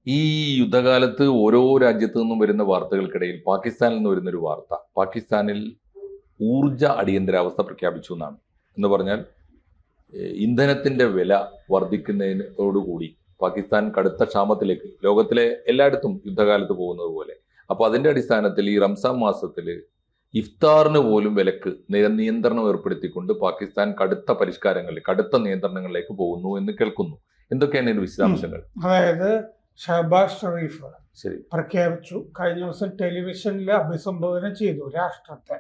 ഈ യുദ്ധകാലത്ത് ഓരോ രാജ്യത്തു നിന്നും വരുന്ന വാർത്തകൾക്കിടയിൽ പാകിസ്ഥാനിൽ നിന്ന് വരുന്നൊരു വാർത്ത, പാകിസ്ഥാനിൽ ഊർജ അടിയന്തരാവസ്ഥ പ്രഖ്യാപിച്ചു എന്നാണ്. എന്ന് പറഞ്ഞാൽ ഇന്ധനത്തിന്റെ വില വർദ്ധിക്കുന്നതിനോടുകൂടി പാകിസ്ഥാൻ കടുത്ത ക്ഷാമത്തിലേക്ക്, ലോകത്തിലെ എല്ലായിടത്തും യുദ്ധകാലത്ത് പോകുന്നത് പോലെ. അപ്പോൾ അതിന്റെ അടിസ്ഥാനത്തിൽ ഈ റംസാൻ മാസത്തിൽ ഇഫ്താറിന് പോലും വിലക്ക് നിയന്ത്രണം ഏർപ്പെടുത്തിക്കൊണ്ട് പാകിസ്ഥാൻ കടുത്ത പരിഷ്കാരങ്ങളിൽ, കടുത്ത നിയന്ത്രണങ്ങളിലേക്ക് പോകുന്നു എന്ന് കേൾക്കുന്നു. എന്തൊക്കെയാണ് ഇതിന്റെ വിശദാംശങ്ങൾ? അതായത് ഷഹബാസ് ഷെറീഫ് ശരി, പ്രഖ്യാപിച്ചു. കഴിഞ്ഞ ദിവസം ടെലിവിഷനിൽ അഭിസംബോധന ചെയ്തു രാഷ്ട്രത്തെ.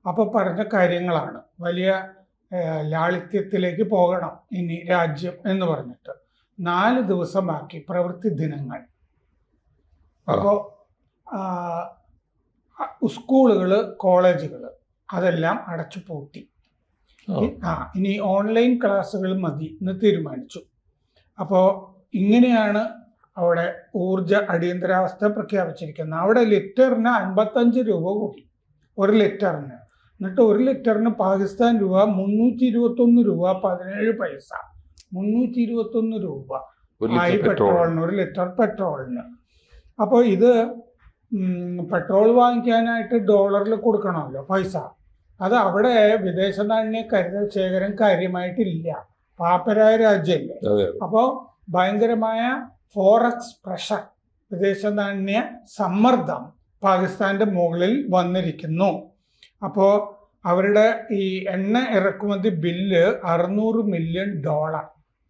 അപ്പോൾ പറഞ്ഞ കാര്യങ്ങളാണ്. വലിയ ലാളിത്യത്തിലേക്ക് പോകണം ഇനി രാജ്യം എന്ന് പറഞ്ഞിട്ട് 4 ദിവസമാക്കി പ്രവൃത്തി ദിനങ്ങൾ. അപ്പോൾ സ്കൂളുകള്, കോളേജുകള് അതെല്ലാം അടച്ചു പൂട്ടി. ഇനി ഓൺലൈൻ ക്ലാസ്സുകൾ മതി എന്ന് തീരുമാനിച്ചു. അപ്പോൾ ഇങ്ങനെയാണ് അവിടെ ഊർജ അടിയന്തരാവസ്ഥ പ്രഖ്യാപിച്ചിരിക്കുന്നത്. അവിടെ ലിറ്ററിന് 55 രൂപ കൂടി, 1 ലിറ്ററിന്. എന്നിട്ട് 1 ലിറ്ററിന് പാകിസ്ഥാൻ രൂപ 321 രൂപ 17 പൈസ, 321 രൂപ ആയി പെട്രോളിന്, 1 ലിറ്റർ പെട്രോളിന്. അപ്പോൾ ഇത് പെട്രോൾ വാങ്ങിക്കാനായിട്ട് ഡോളറിൽ കൊടുക്കണമല്ലോ പൈസ. അത് അവിടെ വിദേശ നാണ്യ കരുതൽ ശേഖരം കാര്യമായിട്ടില്ല, പാപ്പരായ രാജ്യമല്ലേ. അപ്പോൾ ഭയങ്കരമായ ഫോറക്സ് പ്രഷർ, വിദേശ നാണ്യ സമ്മർദ്ദം പാകിസ്ഥാന്റെ മുകളിൽ വന്നിരിക്കുന്നു. അപ്പോൾ അവരുടെ ഈ എണ്ണ ഇറക്കുമതി ബില്ല് $600 മില്യൺ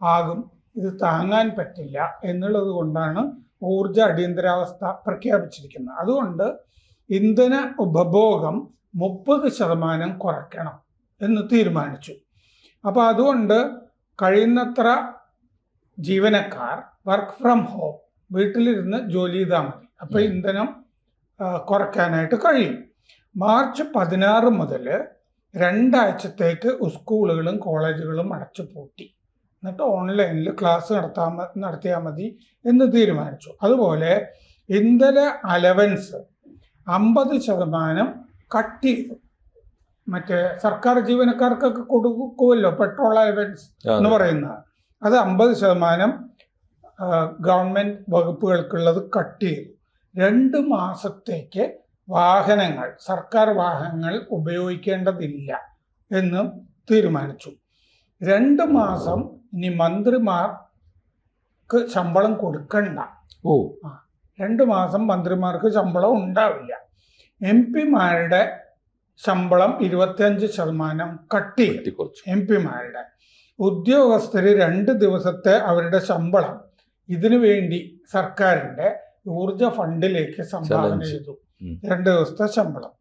ആകും. ഇത് താങ്ങാൻ പറ്റില്ല എന്നുള്ളത് കൊണ്ടാണ് ഊർജ അടിയന്തരാവസ്ഥ പ്രഖ്യാപിച്ചിരിക്കുന്നത്. അതുകൊണ്ട് ഇന്ധന ഉപഭോഗം 30% കുറയ്ക്കണം എന്ന് തീരുമാനിച്ചു. അപ്പോൾ അതുകൊണ്ട് കഴിയുന്നത്ര ജീവനക്കാർ വർക്ക് ഫ്രം ഹോം, വീട്ടിലിരുന്ന് ജോലി ചെയ്താൽ മതി. അപ്പോൾ ഇന്ധനം കുറയ്ക്കാനായിട്ട് കഴിയും. മാർച്ച് 16 മുതൽ 2 ആഴ്ചത്തേക്ക് സ്കൂളുകളും കോളേജുകളും അടച്ചു പൂട്ടി. എന്നിട്ട് ഓൺലൈനിൽ ക്ലാസ് നടത്തിയാൽ മതി എന്ന് തീരുമാനിച്ചു. അതുപോലെ ഇന്ധന അലവൻസ് 50% കട്ട് ചെയ്തു. മറ്റേ സർക്കാർ ജീവനക്കാർക്കൊക്കെ കൊടുക്കുമല്ലോ പെട്രോൾ അലവൻസ് എന്ന് പറയുന്നത്, അത് 50% ഗവൺമെന്റ് വകുപ്പുകൾക്കുള്ളത് കട്ട് ചെയ്തു. 2 മാസത്തേക്ക് വാഹനങ്ങൾ, സർക്കാർ വാഹനങ്ങൾ ഉപയോഗിക്കേണ്ടതില്ല എന്ന് തീരുമാനിച്ചു. 2 മാസം ഇനി മന്ത്രിമാർക്ക് ശമ്പളം കൊടുക്കണ്ട. 2 മാസം മന്ത്രിമാർക്ക് ശമ്പളം ഉണ്ടാവില്ല. MP-മാരുടെ ശമ്പളം 25% കട്ട് ചെയ്തു. MP-മാരുടെ ഉദ്യോഗസ്ഥര് 2 ദിവസത്തെ അവരുടെ ശമ്പളം ഇതിനു വേണ്ടി സർക്കാരിന്റെ ഊർജ ഫണ്ടിലേക്ക് സംഭാവന ചെയ്തു. 2 ദിവസത്തെ ശമ്പളം.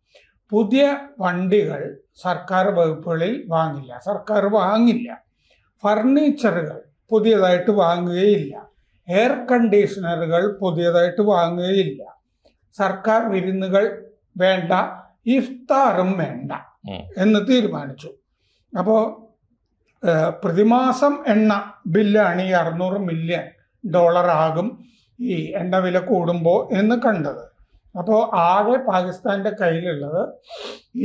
പുതിയ വണ്ടികൾ സർക്കാർ വകുപ്പുകളിൽ വാങ്ങില്ല, സർക്കാർ വാങ്ങില്ല. ഫർണിച്ചറുകൾ പുതിയതായിട്ട് വാങ്ങുകയില്ല. എയർ കണ്ടീഷണറുകൾ പുതിയതായിട്ട് വാങ്ങുകയില്ല. സർക്കാർ വിരുന്നുകൾ വേണ്ട, ഇഫ്താറും വേണ്ട എന്ന് തീരുമാനിച്ചു. അപ്പോൾ പ്രതിമാസം എണ്ണ ബില്ലാണ് ഈ $600 മില്യൺ ആകും ഈ എണ്ണ വില കൂടുമ്പോൾ എന്ന് കണ്ടത്. അപ്പോൾ ആകെ പാകിസ്ഥാന്റെ കയ്യിലുള്ളത്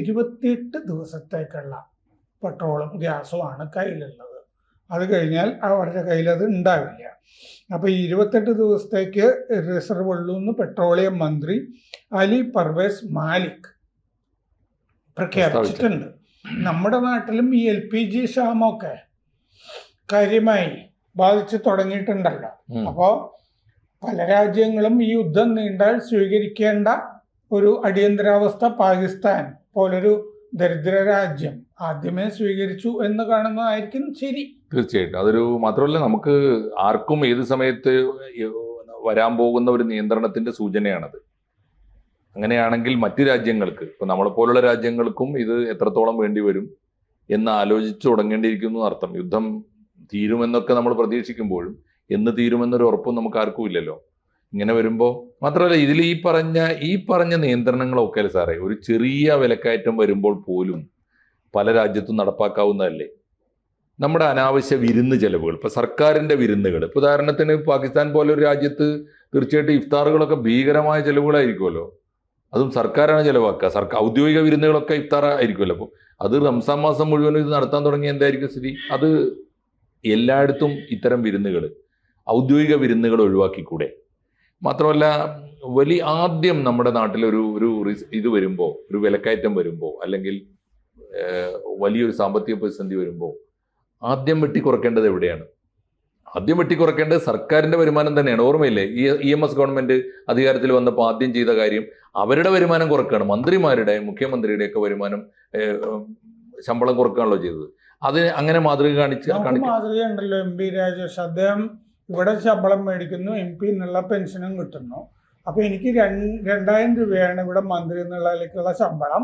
28 ദിവസത്തേക്കുള്ള പെട്രോളും ഗ്യാസുമാണ് കയ്യിലുള്ളത്. അത് കഴിഞ്ഞാൽ അവരുടെ കയ്യിൽ അത് ഉണ്ടാവില്ല. അപ്പോൾ ഈ 28 ദിവസത്തേക്ക് റിസർവ് ഉള്ളൂ എന്ന് പെട്രോളിയം മന്ത്രി അലി പർവേസ് മാലിക് പ്രഖ്യാപിച്ചിട്ടുണ്ട്. നമ്മുടെ നാട്ടിലും ഈ LPG ക്ഷാമമൊക്കെ കാര്യമായി ബാധിച്ചു തുടങ്ങിയിട്ടുണ്ടല്ലോ. അപ്പോൾ പല രാജ്യങ്ങളും ഈ യുദ്ധം നീണ്ടാൽ സ്വീകരിക്കേണ്ട ഒരു അടിയന്തരാവസ്ഥ പാകിസ്ഥാൻ പോലൊരു ദരിദ്ര രാജ്യം ആദ്യമേ സ്വീകരിച്ചു എന്ന് കാണുന്നതായിരിക്കും ശരി. തീർച്ചയായിട്ടും അതൊരു മാത്രമല്ല, നമുക്ക് ആർക്കും ഏത് സമയത്ത് വരാൻ പോകുന്ന ഒരു നിയന്ത്രണത്തിന്റെ സൂചനയാണത്. അങ്ങനെയാണെങ്കിൽ മറ്റു രാജ്യങ്ങൾക്ക്, ഇപ്പൊ നമ്മളെപ്പോലുള്ള രാജ്യങ്ങൾക്കും ഇത് എത്രത്തോളം വേണ്ടി വരും എന്ന് ആലോചിച്ചു തുടങ്ങേണ്ടിയിരിക്കുന്നു അർത്ഥം. യുദ്ധം തീരുമെന്നൊക്കെ നമ്മൾ പ്രതീക്ഷിക്കുമ്പോഴും എന്ന് തീരുമെന്നൊരു ഉറപ്പും നമുക്ക് ആർക്കും ഇല്ലല്ലോ. ഇങ്ങനെ വരുമ്പോൾ മാത്രമല്ല, ഇതിൽ ഈ പറഞ്ഞ നിയന്ത്രണങ്ങളൊക്കെ അല്ലേ സാറേ, ഒരു ചെറിയ വിലക്കയറ്റം വരുമ്പോൾ പോലും പല രാജ്യത്തും നടപ്പാക്കാവുന്നതല്ലേ. നമ്മുടെ അനാവശ്യ വിരുന്ന് ചെലവുകൾ, ഇപ്പൊ സർക്കാരിന്റെ വിരുന്നുകൾ, ഇപ്പൊ ഉദാഹരണത്തിന് പാകിസ്ഥാൻ പോലെ ഒരു രാജ്യത്ത് തീർച്ചയായിട്ടും ഇഫ്താറുകളൊക്കെ ഭീകരമായ ചെലവുകളായിരിക്കുമല്ലോ. അതും സർക്കാരാണ് ചെലവാക്കുക. ഔദ്യോഗിക വിരുന്നുകളൊക്കെ ഇഫ്താർ ആയിരിക്കുമല്ലോ. അപ്പോൾ അത് റംസാൻ മാസം മുഴുവനും ഇത് നടത്താൻ തുടങ്ങിയ എന്തായിരിക്കും സ്ഥിതി? അത് എല്ലായിടത്തും ഇത്തരം വിരുന്നുകൾ, ഔദ്യോഗിക വിരുന്നുകൾ ഒഴിവാക്കിക്കൂടെ? മാത്രമല്ല ആദ്യം നമ്മുടെ നാട്ടിലൊരു ഒരു ഇത് വരുമ്പോൾ, ഒരു വിലക്കയറ്റം വരുമ്പോൾ, അല്ലെങ്കിൽ വലിയൊരു സാമ്പത്തിക പ്രതിസന്ധി വരുമ്പോൾ ആദ്യം വെട്ടിക്കുറക്കേണ്ടത് എവിടെയാണ്? ആദ്യം വെട്ടിക്കുറക്കേണ്ടത് സർക്കാരിന്റെ വരുമാനം തന്നെയാണ്. ഓർമ്മയില്ലേ, EMS ഗവൺമെന്റ് അധികാരത്തിൽ വന്നപ്പോൾ ആദ്യം ചെയ്ത കാര്യം അവരുടെ വരുമാനം കുറക്കുകയാണ്. മന്ത്രിമാരുടെ, മുഖ്യമന്ത്രിയുടെ ഒക്കെ വരുമാനം, ശമ്പളം കുറക്കുകയാണല്ലോ ചെയ്തത്. അതിന് അങ്ങനെ മാതൃക മാതൃകയുണ്ടല്ലോ. MP രാജേഷ്, അദ്ദേഹം ഇവിടെ ശമ്പളം മേടിക്കുന്നു, MP എന്നുള്ള പെൻഷനും കിട്ടുന്നു. അപ്പൊ എനിക്ക് 2000 രൂപയാണ് ഇവിടെ മന്ത്രി എന്നുള്ളതിലേക്കുള്ള ശമ്പളം,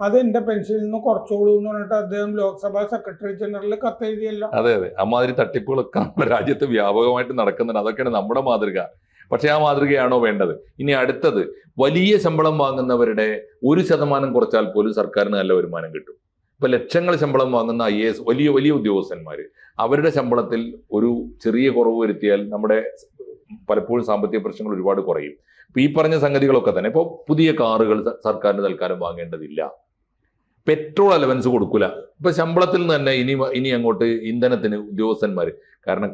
അത് എന്റെ പെൻഷനിൽ നിന്ന് കുറച്ചോളൂ എന്ന് പറഞ്ഞിട്ട് അദ്ദേഹം ലോക്സഭാ സെക്രട്ടറി ജനറൽ കത്തെഴുതിയല്ലോ. അതെ, അമ്മാതിരി തട്ടിപ്പുകളൊക്കെ നമ്മുടെ രാജ്യത്ത് വ്യാപകമായിട്ട് നടക്കുന്നുണ്ട്. അതൊക്കെയാണ് നമ്മുടെ മാതൃക. പക്ഷെ ആ മാതൃകയാണോ വേണ്ടത്? ഇനി അടുത്തത്, വലിയ ശമ്പളം വാങ്ങുന്നവരുടെ 1% കുറച്ചാൽ പോലും സർക്കാരിന് നല്ല വരുമാനം കിട്ടും. ഇപ്പൊ ലക്ഷങ്ങൾ ശമ്പളം വാങ്ങുന്ന IAS വലിയ വലിയ ഉദ്യോഗസ്ഥന്മാര്, അവരുടെ ശമ്പളത്തിൽ ഒരു ചെറിയ കുറവ് വരുത്തിയാൽ നമ്മുടെ പലപ്പോഴും സാമ്പത്തിക പ്രശ്നങ്ങൾ ഒരുപാട് കുറയും. ഇപ്പൊ ഈ പറഞ്ഞ സംഗതികളൊക്കെ തന്നെ. ഇപ്പോൾ പുതിയ കാറുകൾ സർക്കാരിന് തൽക്കാലം വാങ്ങേണ്ടതില്ല, പെട്രോൾ അലവൻസ് കൊടുക്കൂല. ഇപ്പൊ ശമ്പളത്തിൽ നിന്ന് തന്നെ ഇനി അങ്ങോട്ട് ഇന്ധനത്തിന് ഉദ്യോഗസ്ഥന്മാർ, കാരണം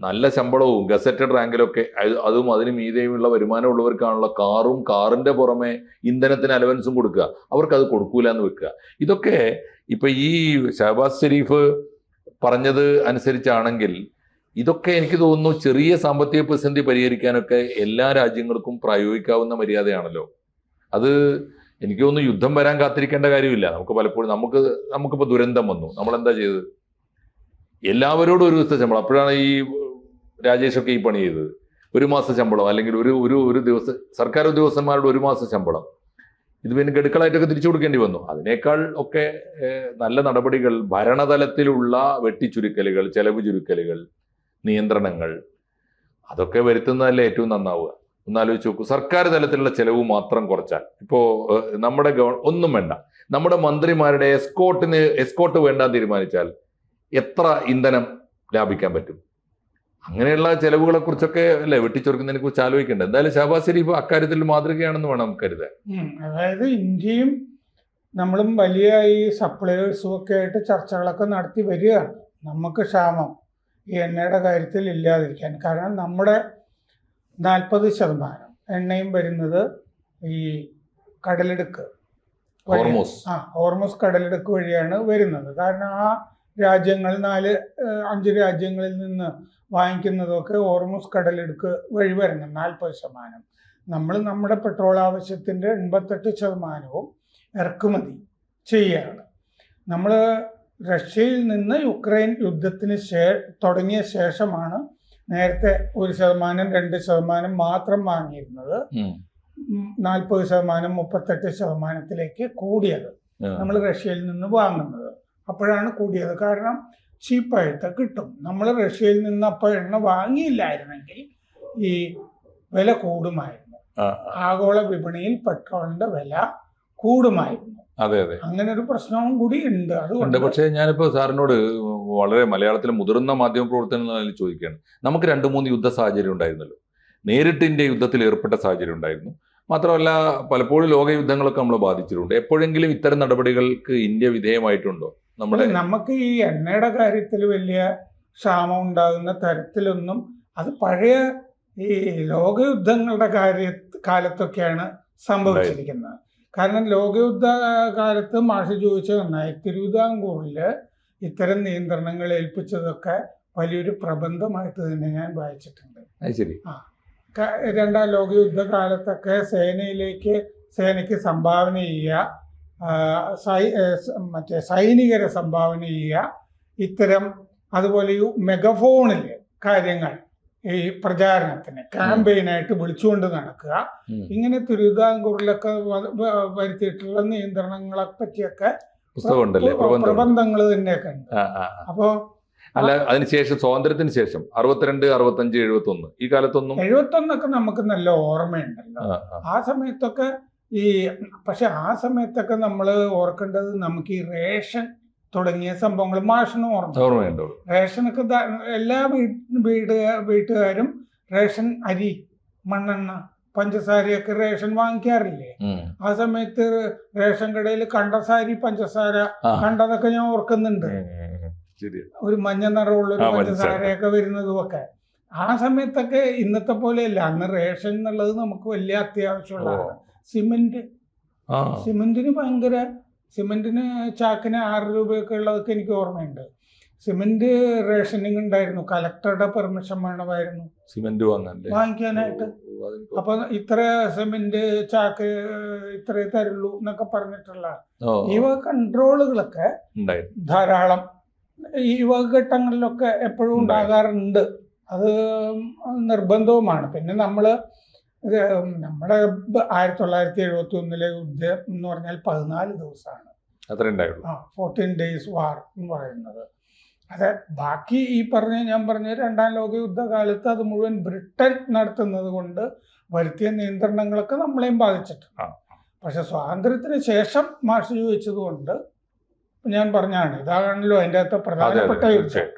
നല്ല ശമ്പളവും ഗസറ്റഡ് റാങ്കിലൊക്കെ അതും അതിന് മീതെയുമുള്ള വരുമാനമുള്ളവർക്കാണുള്ള കാറും, കാറിന്റെ പുറമെ ഇന്ധനത്തിന് അലവൻസും കൊടുക്കുക. അവർക്ക് അത് കൊടുക്കൂല എന്ന് വെക്കുക. ഇതൊക്കെ ഇപ്പൊ ഈ ഷഹബാസ് ഷെരീഫ് പറഞ്ഞത് അനുസരിച്ചാണെങ്കിൽ ഇതൊക്കെ എനിക്ക് തോന്നുന്നു ചെറിയ സാമ്പത്തിക പ്രതിസന്ധി പരിഹരിക്കാനൊക്കെ എല്ലാ രാജ്യങ്ങൾക്കും പ്രായോഗിക്കാവുന്ന മര്യാദയാണല്ലോ. അത് എനിക്ക് തോന്നുന്നു യുദ്ധം വരാൻ കാത്തിരിക്കേണ്ട കാര്യമില്ല. നമുക്ക് പലപ്പോഴും നമുക്കിപ്പോൾ ദുരന്തം വന്നു, നമ്മളെന്താ ചെയ്തത്? എല്ലാവരോടും ഒരു ദിവസത്തെ ശമ്പളം. അപ്പോഴാണ് ഈ രാജേഷൊക്കെ ഈ പണി ചെയ്തത്. 1 മാസം ശമ്പളം, അല്ലെങ്കിൽ ഒരു ദിവസം സർക്കാർ ഉദ്യോഗസ്ഥന്മാരുടെ 1 മാസം ശമ്പളം. ഇത് പിന്നെ ഗഡുക്കളായിട്ടൊക്കെ തിരിച്ചു കൊടുക്കേണ്ടി വന്നു. അതിനേക്കാൾ ഒക്കെ നല്ല നടപടികൾ, ഭരണതലത്തിലുള്ള വെട്ടിച്ചുരുക്കലുകൾ, ചെലവ് ചുരുക്കലുകൾ, നിയന്ത്രണങ്ങൾ, അതൊക്കെ വരുത്തുന്നതല്ലേ ഏറ്റവും നന്നാവുക. ഒന്നാലോചിച്ച് നോക്കൂ, സർക്കാർ തലത്തിലുള്ള ചെലവ് മാത്രം കുറച്ചാൽ, ഇപ്പോൾ നമ്മുടെ ഒന്നും വേണ്ട, നമ്മുടെ മന്ത്രിമാരുടെ എസ്കോട്ട് വേണ്ടാന്ന് തീരുമാനിച്ചാൽ എത്ര ഇന്ധനം ലാഭിക്കാൻ പറ്റും? അങ്ങനെയുള്ള ചെലവുകളെ കുറിച്ചൊക്കെ അല്ലേ വെട്ടിച്ചുരുക്കുന്നതിനെ കുറിച്ച് ആലോചിക്കേണ്ടത്. എന്തായാലും ഷഹബാസ് ഷെരീഫ് അക്കാര്യത്തിൽ മാതൃകയാണെന്ന് വേണം കരുതാൻ. അതായത് ഇന്ത്യയും നമ്മളും വലിയ ഈ സപ്ലയേഴ്സും ഒക്കെ ആയിട്ട് ചർച്ചകളൊക്കെ നടത്തി വരികയാണ്. നമുക്ക് ക്ഷാമം ഈ എണ്ണയുടെ കാര്യത്തിൽ ഇല്ലാതിരിക്കാൻ. കാരണം നമ്മുടെ 40% എണ്ണയും വരുന്നത് ഈ കടലിടുക്ക് ഹോർമൂസ് കടലിടുക്ക് വഴിയാണ് വരുന്നത്. കാരണം ആ രാജ്യങ്ങൾ 4-5 രാജ്യങ്ങളിൽ നിന്ന് വാങ്ങിക്കുന്നതൊക്കെ ഹോർമൂസ് കടലിടുക്ക് വഴി വരണം. 40%. നമ്മൾ നമ്മുടെ പെട്രോൾ ആവശ്യത്തിൻ്റെ 88% ഇറക്കുമതി ചെയ്യുകയാണ്. നമ്മൾ റഷ്യയിൽ നിന്ന് യുക്രൈൻ യുദ്ധത്തിന് തുടങ്ങിയ ശേഷമാണ് നേരത്തെ 1%, 2% മാത്രം വാങ്ങിയിരുന്നത് 40%, 38%-ത്തിലേക്ക് കൂടിയത്. നമ്മൾ റഷ്യയിൽ നിന്ന് വാങ്ങുന്നത് അപ്പോഴാണ് കൂടിയത്. കാരണം ചീപ്പായിട്ട് കിട്ടും. നമ്മൾ റഷ്യയിൽ നിന്ന് അപ്പോൾ എണ്ണ വാങ്ങിയില്ലായിരുന്നെങ്കിൽ ഈ വില കൂടുമായിരുന്നു. ആഗോള വിപണിയിൽ പെട്രോളിന്റെ വില കൂടുമായിരുന്നു. അതെ അതെ, അങ്ങനെ ഒരു പ്രശ്നവും കൂടി ഉണ്ട്. അതുകൊണ്ട് പക്ഷേ ഞാനിപ്പോൾ സാറിനോട് വളരെ മലയാളത്തിലെ മുതിർന്ന മാധ്യമ പ്രവർത്തനം ചോദിക്കുകയാണ്. നമുക്ക് 2-3 യുദ്ധ സാഹചര്യം ഉണ്ടായിരുന്നല്ലോ. നേരിട്ട് ഇന്ത്യ യുദ്ധത്തിൽ ഏർപ്പെട്ട സാഹചര്യം ഉണ്ടായിരുന്നു. മാത്രമല്ല പലപ്പോഴും ലോകയുദ്ധങ്ങളൊക്കെ നമ്മളെ ബാധിച്ചിട്ടുണ്ട്. എപ്പോഴെങ്കിലും ഇത്തരം നടപടികൾക്ക് ഇന്ത്യ വിധേയമായിട്ടുണ്ടോ? നമുക്ക് ഈ എണ്ണയുടെ കാര്യത്തിൽ വലിയ ക്ഷാമം ഉണ്ടാകുന്ന തരത്തിലൊന്നും, അത് പഴയ ഈ ലോകയുദ്ധങ്ങളുടെ കാലത്തൊക്കെയാണ് സംഭവിച്ചിരിക്കുന്നത്. കാരണം ലോകയുദ്ധ കാലത്ത് മാഷ് ചോദിച്ചത് നന്നായി. തിരുവിതാംകൂറിൽ ഇത്തരം നിയന്ത്രണങ്ങൾ ഏൽപ്പിച്ചതൊക്കെ വലിയൊരു പ്രബന്ധമായിട്ട് തന്നെ ഞാൻ വായിച്ചിട്ടുണ്ട്. രണ്ടാം ലോകയുദ്ധ കാലത്തൊക്കെ സേനയ്ക്ക് സംഭാവന ചെയ്യുക, സൈനികരെ സംഭാവന ചെയ്യുക, ഇത്തരം അതുപോലെ ഈ മെഗഫോണിൽ കാര്യങ്ങൾ ഈ പ്രചാരണത്തിന് ക്യാമ്പയിനായിട്ട് വിളിച്ചുകൊണ്ട് നടക്കുക, ഇങ്ങനെ തിരുവിതാംകൂറിലൊക്കെ വരുത്തിയിട്ടുള്ള നിയന്ത്രണങ്ങളെ പറ്റിയൊക്കെ പ്രബന്ധങ്ങൾ തന്നെയൊക്കെ ഉണ്ട്. അപ്പോ അല്ല, അതിനുശേഷം സ്വാതന്ത്ര്യത്തിന് ശേഷം 62, 65, 71 ഈ കാലത്തൊന്നും 71 നമുക്ക് നല്ല ഓർമ്മയുണ്ടല്ലോ. ആ സമയത്തൊക്കെ പക്ഷെ ആ സമയത്തൊക്കെ നമ്മൾ ഓർക്കേണ്ടത്, നമുക്ക് ഈ റേഷൻ തുടങ്ങിയ സംഭവങ്ങൾ മാഷിനും ഓർമ്മയുണ്ടോ? റേഷനൊക്കെ എല്ലാ വീട്ടുകാരും റേഷൻ അരി, മണ്ണെണ്ണ, പഞ്ചസാരയൊക്കെ റേഷൻ വാങ്ങിക്കാറില്ലേ? ആ സമയത്ത് റേഷൻ കടയിൽ കണ്ടസാരി, പഞ്ചസാര കണ്ടതൊക്കെ ഞാൻ ഓർക്കുന്നുണ്ട്. ഒരു മഞ്ഞ നിറമുള്ള ഒരു പഞ്ചസാരയൊക്കെ വരുന്നതും ഒക്കെ. ആ സമയത്തൊക്കെ ഇന്നത്തെ പോലെയല്ല, അന്ന് റേഷൻ എന്നുള്ളത് നമുക്ക് വലിയ അത്യാവശ്യമുള്ളതാണ്. സിമെന്റ് ആ സിമെന്റിന് ചാക്കിന് 6 രൂപയൊക്കെ ഉള്ളതൊക്കെ എനിക്ക് ഓർമ്മയുണ്ട്. സിമെന്റ് റേഷനിങ് ഉണ്ടായിരുന്നു, കലക്ടറുടെ പെർമിഷൻ വേണമായിരുന്നു സിമെന്റ് വാങ്ങിക്കാനായിട്ട്. അപ്പൊ ഇത്ര സിമെന്റ് ചാക്ക് ഇത്രേ തരുള്ളൂ എന്നൊക്കെ പറഞ്ഞിട്ടുള്ള ഈ വക കൺട്രോളുകളൊക്കെ ധാരാളം ഈ വക ഘട്ടങ്ങളിലൊക്കെ എപ്പോഴും ഉണ്ടാകാറുണ്ട്. അത് നിർബന്ധവുമാണ്. പിന്നെ നമ്മുടെ 1971 യുദ്ധം എന്ന് പറഞ്ഞാൽ 14 ദിവസമാണ്. 14 days വാർ എന്ന് പറയുന്നത്. അതെ, ബാക്കി ഞാൻ പറഞ്ഞ 2ാം ലോക യുദ്ധകാലത്ത് അത് മുഴുവൻ ബ്രിട്ടൻ നടത്തുന്നത് കൊണ്ട് വരുത്തിയ നിയന്ത്രണങ്ങളൊക്കെ നമ്മളെയും ബാധിച്ചിട്ടുണ്ട്. പക്ഷെ സ്വാതന്ത്ര്യത്തിന് ശേഷം മാഷ് ചോദിച്ചതുകൊണ്ട് ഞാൻ പറഞ്ഞാണ്, ഇതാണല്ലോ അതിൻ്റെ അകത്ത് പ്രധാനപ്പെട്ട യുദ്ധം.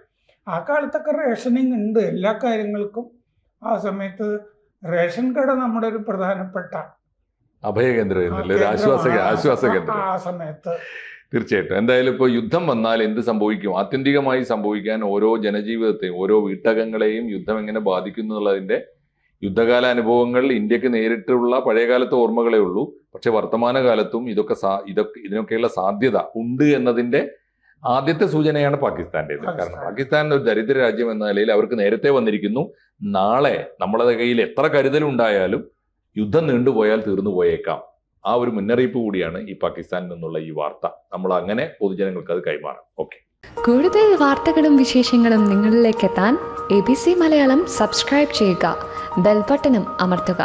ആ കാലത്തൊക്കെ റേഷനിങ് ഉണ്ട് എല്ലാ കാര്യങ്ങൾക്കും. ആ സമയത്ത് റേഷൻ കട നമ്മുടെ ഒരു പ്രധാനപ്പെട്ട അഭയകേന്ദ്രം, ആശ്വാസ കേന്ദ്രം ആ സമയത്ത്. തീർച്ചയായിട്ടും. എന്തായാലും ഇപ്പോൾ യുദ്ധം വന്നാൽ എന്ത് സംഭവിക്കും, ആത്യന്തികമായി സംഭവിക്കാൻ ഓരോ ജനജീവിതത്തെയും ഓരോ വീട്ടകങ്ങളെയും യുദ്ധം എങ്ങനെ ബാധിക്കുന്നു എന്നുള്ളതിന്റെ യുദ്ധകാല അനുഭവങ്ങൾ ഇന്ത്യക്ക് നേരിട്ടുള്ള പഴയകാലത്തെ ഓർമ്മകളേ ഉള്ളൂ. പക്ഷെ വർത്തമാനകാലത്തും ഇതിനൊക്കെയുള്ള സാധ്യത ഉണ്ട് എന്നതിന്റെ ആദ്യത്തെ സൂചനയാണ് പാകിസ്ഥാന്റേത്. കാരണം പാകിസ്ഥാൻ ഒരു ദരിദ്ര രാജ്യം എന്ന നിലയിൽ അവർക്ക് നേരത്തെ വന്നിരിക്കുന്നു, നാളെ നമ്മളെ കയ്യിൽ എത്ര കരുതലുണ്ടായാലും യുദ്ധം നീണ്ടുപോയാൽ തീർന്നു പോയേക്കാം. ആ ഒരു മുന്നറിയിപ്പ് കൂടിയാണ് ഈ പാകിസ്ഥാനിൽ നിന്നുള്ള ഈ വാർത്ത. നമ്മൾ അങ്ങനെ പൊതുജനങ്ങൾക്ക് അത് കൈമാറാം. ഓക്കെ, കൂടുതൽ വാർത്തകളും വിശേഷങ്ങളും നിങ്ങളിലേക്ക് എത്താൻ ABC മലയാളം സബ്സ്ക്രൈബ് ചെയ്യുക, ബെൽ ബട്ടണും അമർത്തുക.